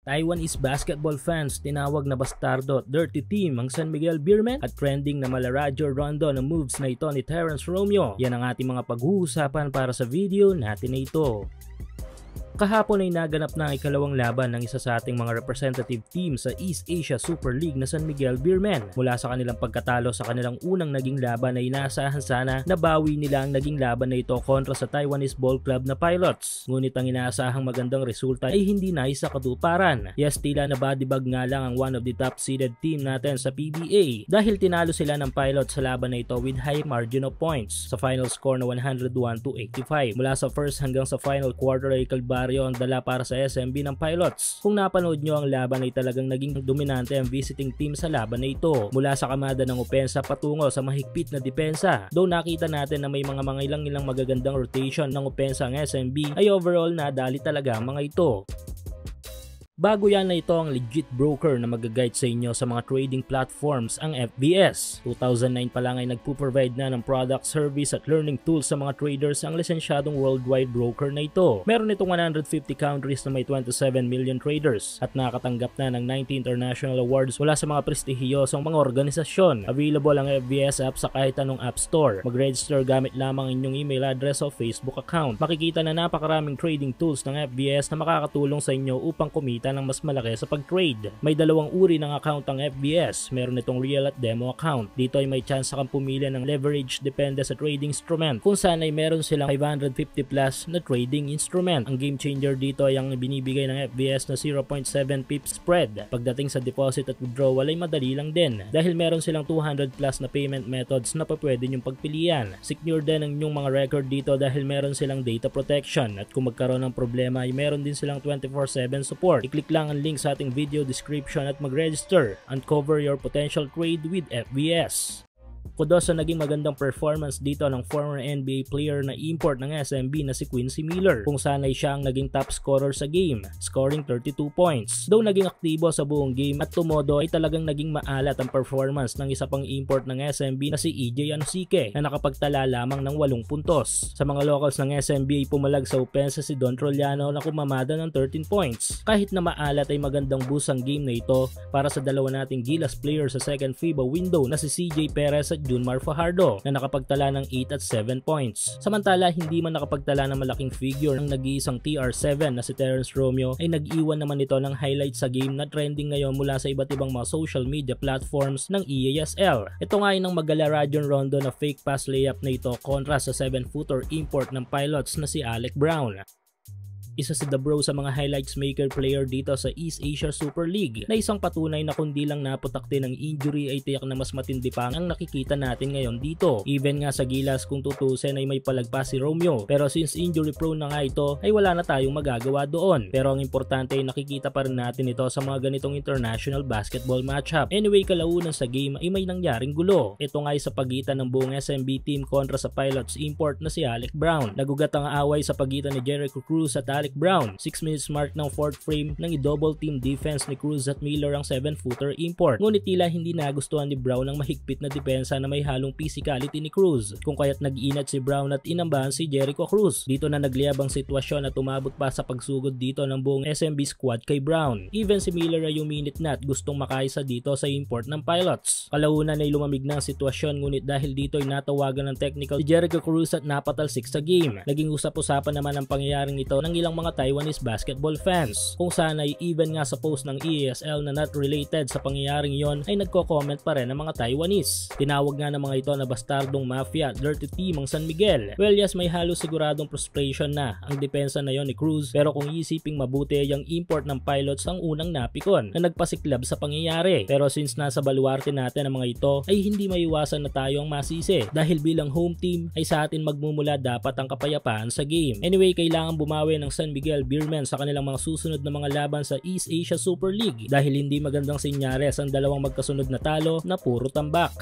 Taiwanese basketball fans tinawag na bastardo at dirty team ang San Miguel Beermen at trending na malaradyo rondo ng moves na ito ni Terrence Romeo. Yan ang ating mga pag-uusapan para sa video natin na ito. Kahapon ay naganap na ang ikalawang laban ng isa sa ating mga representative team sa East Asia Super League na San Miguel Beermen. Mula sa kanilang pagkatalo sa kanilang unang naging laban ay inaasahan sana na bawi nila ang naging laban na ito kontra sa Taiwanese Ball Club na Pilots. Ngunit ang inaasahang magandang resulta ay hindi nais sa katuparan. Yes, tila na bodybag nga lang ang one of the top seeded team natin sa PBA dahil tinalo sila ng Pilots sa laban na ito with high margin of points sa final score na 101-85. Mula sa first hanggang sa final quarter ay kalbaryo ang dala para sa SMB ng Pilots. Kung napanood nyo ang laban ay talagang naging dominante ang visiting team sa laban na ito. Mula sa kamada ng opensa patungo sa mahigpit na depensa. Though nakita natin na may mga ilang magagandang rotation ng opensa ang SMB ay overall nadali talaga ang mga ito. Bago yan na ito ang legit broker na mag-guide sa inyo sa mga trading platforms ang FBS. 2009 pa lang ay nagpo-provide na ng product, service at learning tools sa mga traders ang lisensyadong worldwide broker na ito. Meron itong 150 countries na may 27 million traders at nakakatanggap na ng 90 international awards mula sa mga prestihiyosong mga organisasyon. Available ang FBS app sa kahit anong app store. Mag-register gamit lamang inyong email address o Facebook account. Makikita na napakaraming trading tools ng FBS na makakatulong sa inyo upang kumita ng mas malaki sa pag-trade. May dalawang uri ng account ang FBS. Meron itong real at demo account. Dito ay may chance kang pumili ng leverage depende sa trading instrument kung saan ay meron silang 550 plus na trading instrument. Ang game changer dito ay ang binibigay ng FBS na 0.7 pips spread. Pagdating sa deposit at withdrawal ay madali lang din dahil meron silang 200 plus na payment methods na pwede nyong pagpilian. Secure din ang inyong mga record dito dahil meron silang data protection at kung magkaroon ng problema ay meron din silang 24/7 support. Click lang ang link sa ating video description at mag-register. Uncover your potential trade with FBS. Kudos sa naging magandang performance dito ng former NBA player na import ng SMB na si Quincy Miller kung saan ay siya ang naging top scorer sa game, scoring 32 points. Though naging aktibo sa buong game at tumodo ay talagang naging maalat ang performance ng isa pang import ng SMB na si EJ Anosike na nakapagtala lamang ng 8 puntos. Sa mga locals ng SMB ay pumalag sa opensa si Don Trollano na kumamada ng 13 points. Kahit na maalat ay magandang boost ang game na ito para sa dalawa nating Gilas player sa second FIBA window na si CJ Perez at Junmar Fajardo na nakapagtala ng 8 at 7 points. Samantala, hindi man nakapagtala ng malaking figure ng nag-iisang TR7 na si Terrence Romeo ay nag-iwan naman ito ng highlights sa game na trending ngayon mula sa iba't ibang mga social media platforms ng EASL. Ito nga ay ng magalaradyon rondo na fake pass layup na ito kontra sa 7-footer import ng Pilots na si Alec Brown. Isa si The Bro sa mga highlights maker player dito sa East Asia Super League na isang patunay na kundi lang naputakti ng injury ay tiyak na mas matindi pa ang nakikita natin ngayon dito. Even nga sa Gilas kung tutusin ay may palagpas si Romeo pero since injury prone na nga ito ay wala na tayong magagawa doon. Pero ang importante ay nakikita pa rin natin ito sa mga ganitong international basketball matchup. Anyway, kalaunan sa game ay may nangyaring gulo. Ito nga ay sa pagitan ng buong SMB team kontra sa Pilots import na si Alec Brown. Nagugat ang away sa pagitan ni Jericho Cruz at Alec Brown. 6 minutes mark ng 4th frame nang i-double team defense ni Cruz at Miller ang 7-footer import. Ngunit tila hindi nagustuhan ni Brown ang mahigpit na depensa na may halong physicality ni Cruz kung kaya't nag-inat si Brown at inambahan si Jericho Cruz. Dito na nagliyab ang sitwasyon at umabot pa sa pagsugod dito ng buong SMB squad kay Brown. Even si Miller ay uminit na at gustong makaisa dito sa import ng Pilots. Kalaunan ay lumamig na ang sitwasyon ngunit dahil dito ay natawagan ng technical si Jericho Cruz at napatalsik sa game. Naging usap-usapan naman ang pangyayaring ito ng ilang mga Taiwanese basketball fans kung saan ay even nga sa post ng EASL na not related sa pangyayaring yon ay nagko-comment pa rin ang mga Taiwanese. Tinawag nga ng mga ito na bastardong mafia, dirty team ang San Miguel. Well yes, may halos siguradong frustration na ang depensa na yon ni Cruz pero kung isiping mabuti ay ang import ng Pilots ang unang napikon na nagpasiklab sa pangyayari. Pero since nasa baluarte natin ang mga ito ay hindi maiwasan na tayo ang masisi dahil bilang home team ay sa atin magmumula dapat ang kapayapaan sa game. Anyway, kailangan bumawi ng San Miguel Beermen sa kanilang mga susunod na mga laban sa East Asia Super League dahil hindi magandang senyales ang dalawang magkasunod na talo na puro tambak.